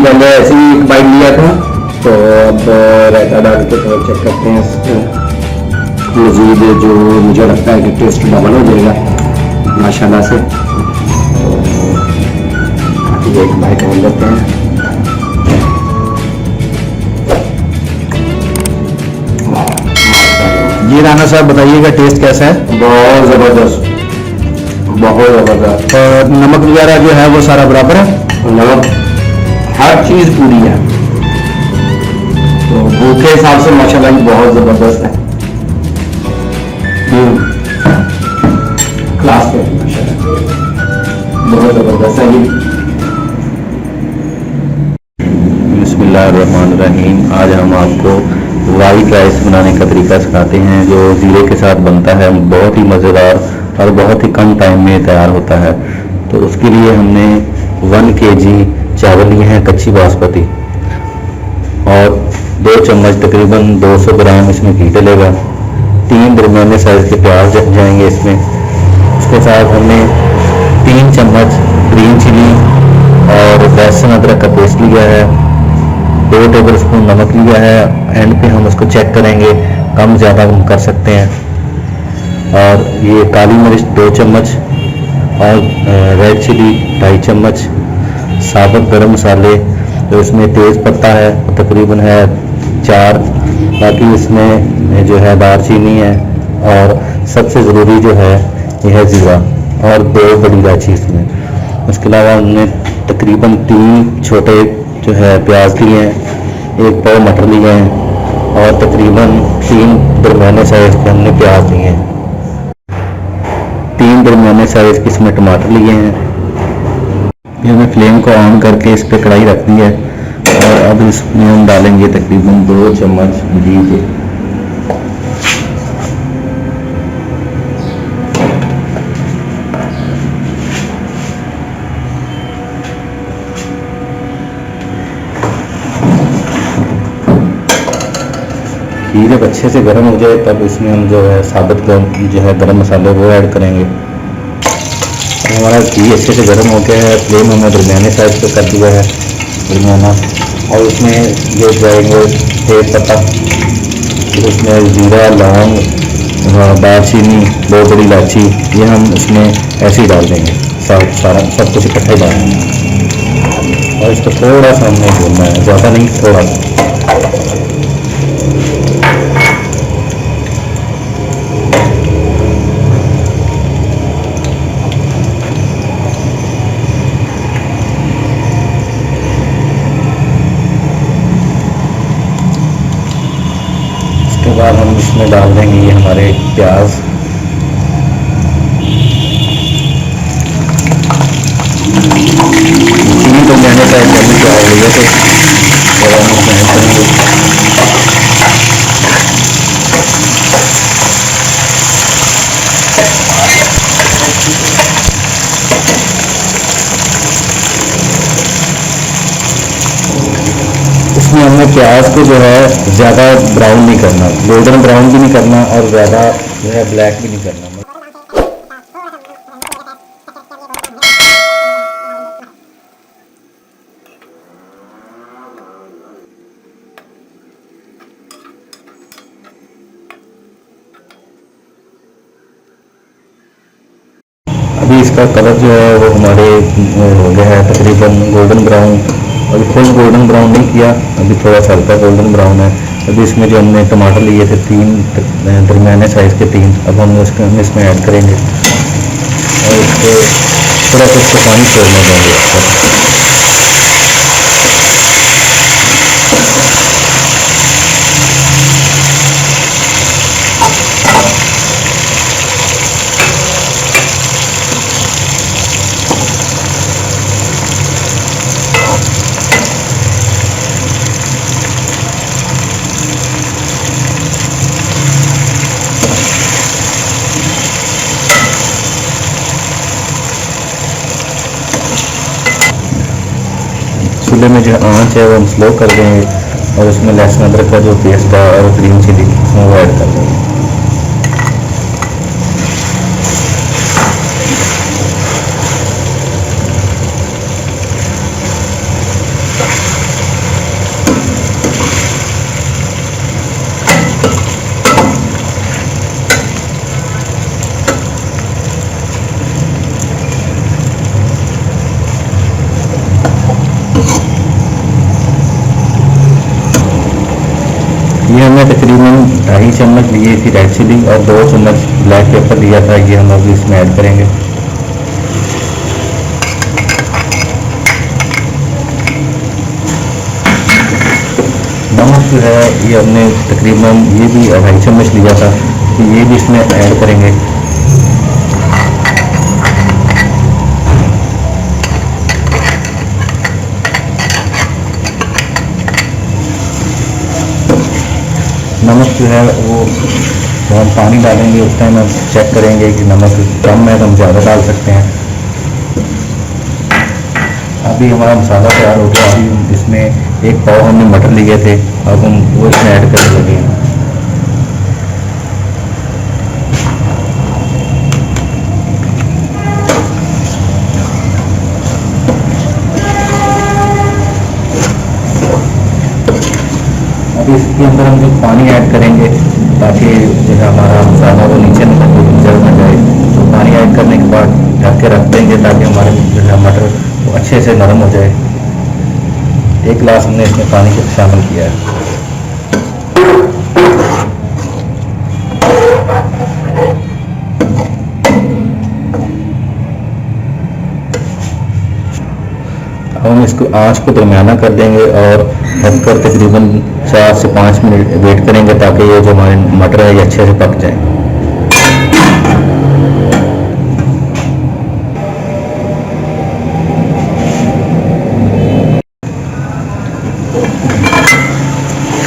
मैंने ऐसे ही एक बाइट लिया था, तो अब रायता डाल के थोड़ा चेक करते हैं इसको। मज़ीद जो मुझे लगता है कि टेस्ट डबल हो जाएगा माशाल्लाह से। तो एक बाइट और लेते हैं। जी राना साहब बताइएगा टेस्ट कैसा है? बहुत ज़बरदस्त, बहुत ज़बरदस्त। और नमक वगैरह जो है वो सारा बराबर है? नमक हर चीज़ पूरी है, तो भूख के हिसाब से माशाल्लाह बहुत ज़बरदस्त है। क्लास पे माशाल्लाह बहुत ज़बरदस्त है ये। बिस्मिल्लाहिर्रहमानिर्रहीम। आज हम आपको वाइट राइस बनाने का तरीका सिखाते हैं जो ज़ीरे के साथ बनता है। बहुत ही मज़ेदार और बहुत ही कम टाइम में तैयार होता है। तो उसके लिए हमने 1 kg चावल लिए हैं कच्ची बासमती, और 2 चम्मच तकरीबन 200 ग्राम इसमें घी डलेगा। 3 दरमियाने साइज़ के प्याज जाएंगे इसमें। उसके साथ हमने 3 चम्मच ग्रीन चिली और लहसुन अदरक का पेस्ट लिया है। 2 टेबल स्पून नमक लिया है। एंड पे हम उसको चेक करेंगे, कम ज़्यादा हम कर सकते हैं। और ये काली मिर्च 2 चम्मच और रेड चिली 2.5 चम्मच। साबुत गरम मसाले जो इसमें तेज़ पत्ता है तकरीबन है 4। बाकी इसमें जो है दालचीनी है, और सबसे ज़रूरी जो है यह है ज़ीरा, और 2 बड़ी इलायची इसमें। उसके अलावा हमने तकरीबन 3 छोटे जो है प्याज लिए हैं, 1 पाव मटर लिए हैं, और तकरीबन 3 दरमियाने साइज़ के हमने प्याज लिए हैं। 3 दरमियाने साइज़ के इसमें टमाटर लिए हैं। ये हमने फ्लेम को ऑन करके इस पर कढ़ाई रख दी है, और अब इसमें हम डालेंगे तकरीबन 2 चम्मच घी के। घी जब अच्छे से गर्म हो जाए तब इसमें हम जो है साबुत जो है गरम मसाले वो ऐड करेंगे। हमारा घी अच्छे से गर्म हो गया है। फ्लेम हमने दरमियाने साइज पे कर दिया है, दरमियाना। और उसमें ये जाएंगे तेज पत्ता, फिर उसमें जीरा, लौंग, दालचीनी, 2 बड़ी इलायची, ये हम इसमें ऐसे ही डाल देंगे। सारा सब कुछ इकट्ठा ही डाल देंगे, और इसको थोड़ा सा हमने भूनना है, ज़्यादा नहीं, थोड़ा सा। उसके बाद हम इसमें डाल देंगे ये हमारे प्याज। चीनी तो मैंने शायद जल्दी क्या हो गई है, तो थोड़ा हम इसमें ऐड करेंगे। इसमें हमने प्याज को जो है ज़्यादा ब्राउन नहीं करना, गोल्डन ब्राउन भी नहीं करना, और ज़्यादा जो है ब्लैक भी नहीं करना। अभी इसका कलर जो है वो हमारे हो गया है तकरीबन गोल्डन ब्राउन। अभी फुल गोल्डन ब्राउन नहीं किया, अभी थोड़ा सा हल्का गोल्डन ब्राउन है। अभी इसमें जो हमने टमाटर लिए थे 3 दरमियाने साइज़ के 3, अब हम इसमें ऐड करेंगे, और इसको थोड़ा सा इसको पानी छोड़ने देंगे। चूल्हे में जो आंच है वो हम स्लो कर देंगे, और उसमें लहसुन अदरक का जो पेस्ट है और ग्रीन चिली वो ऐड कर देंगे। ये हमने तकरीबन 2.5 चम्मच लिए थी रेड चिली और 2 चम्मच ब्लैक पेपर लिया था, ये हम अभी इसमें ऐड करेंगे। नमक जो है ये हमने तकरीबन ये भी 2.5 चम्मच लिया था, तो ये भी इसमें ऐड करेंगे। नमक जो है वो जब हम पानी डालेंगे उस टाइम हम चेक करेंगे कि नमक कम है तो हम ज़्यादा डाल सकते हैं। अभी हमारा मसाला तैयार हो गया। अभी इसमें 1 पाव हमने मटर लिए थे, अब हम वो इसमें ऐड करने लगे हैं। अभी इसके अंदर हम जो पानी ऐड करेंगे ताकि जो है हमारा मसाला वो नीचे जल ना जाए, तो पानी ऐड करने के बाद ढक के रख देंगे ताकि हमारे जो है मटर वो अच्छे से नरम हो जाए। 1 गिलास हमने इसमें पानी को शामिल किया है। अब हम इसको आँच को दरमियाना कर देंगे और ढककर तकरीबन 4 से 5 मिनट वेट करेंगे ताकि ये जो हमारे मटर है ये अच्छे से पक जाए।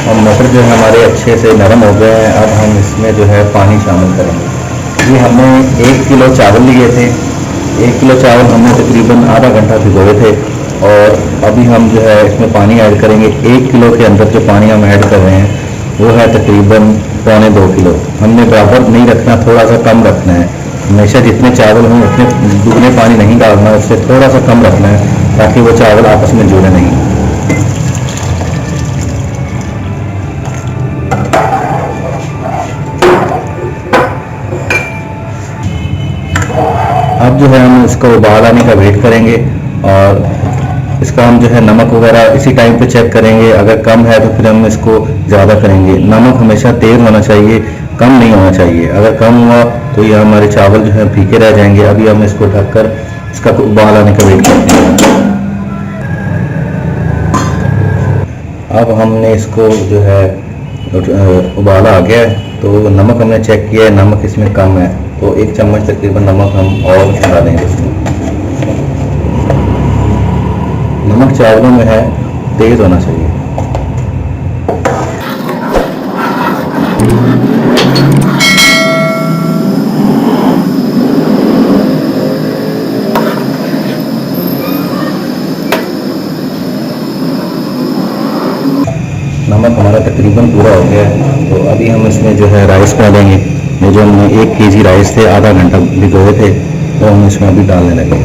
और मटर जो है हमारे अच्छे से नरम हो गए हैं। अब हम इसमें जो है पानी शामिल करेंगे। ये हमने 1 किलो चावल लिए थे। 1 किलो चावल हमने तकरीबन आधा घंटा भिगोए थे और अभी हम जो है इसमें पानी ऐड करेंगे। 1 किलो के अंदर जो पानी हम ऐड कर रहे हैं वो है तकरीबन 1.25 किलो। हमने बराबर नहीं रखना, थोड़ा सा कम रखना है। हमेशा जितने चावल हों उतने दुगने पानी नहीं डालना, उससे थोड़ा सा कम रखना है ताकि वो चावल आपस में जुड़े नहीं। अब जो है हम इसका उबाल आने का वेट करेंगे और इसका हम जो है नमक वगैरह इसी टाइम पे चेक करेंगे। अगर कम है तो फिर हम इसको ज़्यादा करेंगे। नमक हमेशा तेज़ होना चाहिए, कम नहीं होना चाहिए। अगर कम हुआ तो ये हमारे चावल जो है फीके रह जाएंगे। अभी हम इसको ढककर इसका उबाल आने का वेट करते हैं। अब हमने इसको जो है उबाला आ गया है तो नमक हमने चेक किया है, नमक इसमें कम है तो 1 चम्मच तकरीबन नमक हम और डालेंगे इसमें। नमक चावलों में है तेज होना चाहिए। नमक हमारा तकरीबन पूरा हो गया है तो अभी हम इसमें जो है राइस डालेंगे। ये जो हमने 1 केजी राइस थे आधा घंटा भिगोए थे तो हम इसमें अभी डालने लगे।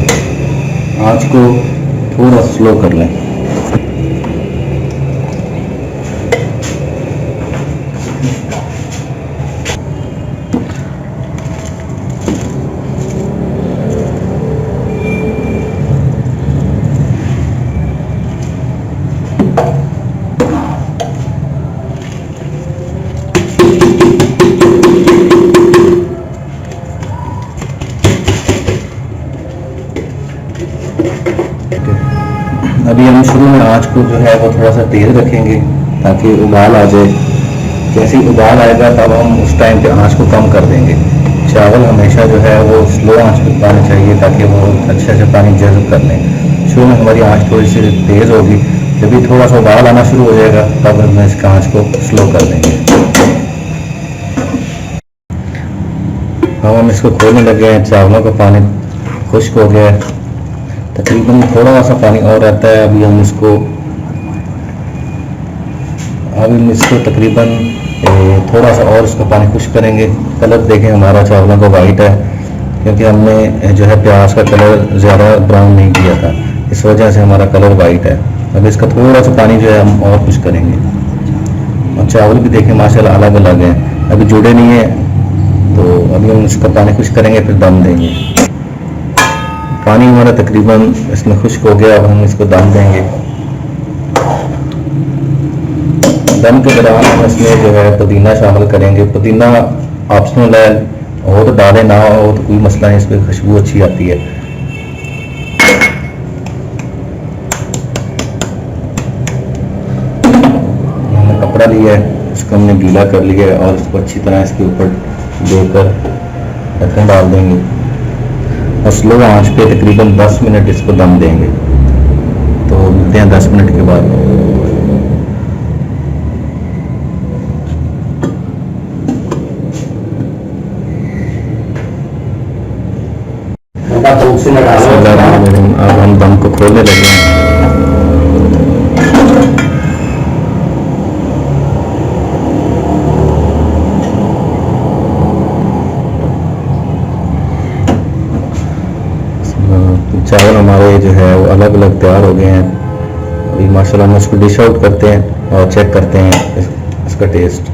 आँच को थोड़ा स्लो कर लें। अभी हम शुरू में आँच को जो है वो थोड़ा सा तेज रखेंगे ताकि उबाल आ जाए। जैसे ही उबाल आएगा तब हम उस टाइम पे आँच को कम कर देंगे। चावल हमेशा जो है वो स्लो आँच पे पकाने चाहिए ताकि वो अच्छे से पानी जज़्ब कर लें। शुरू में हमारी आँच थोड़ी सी तेज़ होगी, जब भी थोड़ा सा उबाल आना शुरू हो जाएगा तब हम इसका आँच को स्लो कर देंगे। अब हम इसको खोलने लगे हैं। चावलों का पानी खुश्क हो गया है, तकरीबन थोड़ा सा पानी और रहता है। अभी हम इसको तकरीबन थोड़ा सा और इसका पानी खुश्क करेंगे। कलर देखें हमारा चावलों का वाइट है क्योंकि हमने जो है प्याज का कलर ज़्यादा ब्राउन नहीं किया था, इस वजह से हमारा कलर वाइट है। अब इसका थोड़ा सा पानी जो है हम और खुश्क करेंगे। और चावल भी देखें माशाल्लाह अलग अलग हैं, अभी जुड़े नहीं है तो अभी हम इसका पानी खुश्क करेंगे फिर दम देंगे। पानी हमारा तकरीबन इसमें खुश्क हो गया। अब हम इसको दम देंगे। दम के दौरान हम इसमें जो है पुदीना शामिल करेंगे। पुदीना ऑप्शनल है, हो तो डालें, ना हो तो कोई मसला नहीं, इस पर खुशबू अच्छी आती है। हमने कपड़ा लिया है, इसको हमने गीला कर लिया है और इसको अच्छी तरह इसके ऊपर देकर ढक्कन डाल देंगे और स्लो आंच पे तकरीबन 10 मिनट इसको दम देंगे। तो मिलते हैं 10 मिनट के बाद। अब हम दम को खोलने लगे हैं। चावल हमारे जो है वो अलग अलग तैयार हो गए हैं। अभी माशाल्लाह हम इसको डिश आउट करते हैं और चेक करते हैं इसका टेस्ट।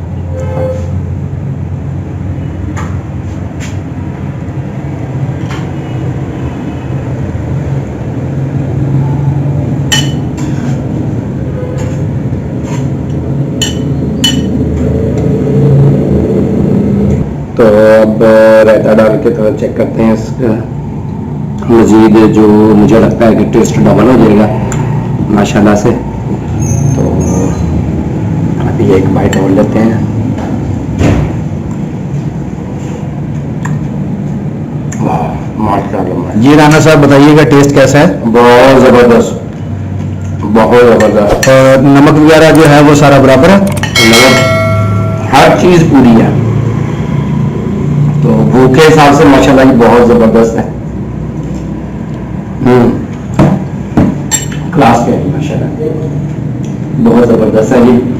तो अब रायता डाल के थोड़ा चेक करते हैं इसका मज़ीद, जो मुझे लगता है कि टेस्ट डबल हो जाएगा माशाल्लाह से। तो अभी एक बाइट और लेते हैं। माशाल्लाह जी राना साहब बताइएगा टेस्ट कैसा है? बहुत ज़बरदस्त, बहुत ज़बरदस्त। और नमक वगैरह जो है वो सारा बराबर है? नमक हर चीज़ पूरी है। तो भूख के हिसाब से माशाल्लाह ये बहुत ज़बरदस्त है। क्लास के है माशाल्लाह, बहुत ज़बरदस्त है जी।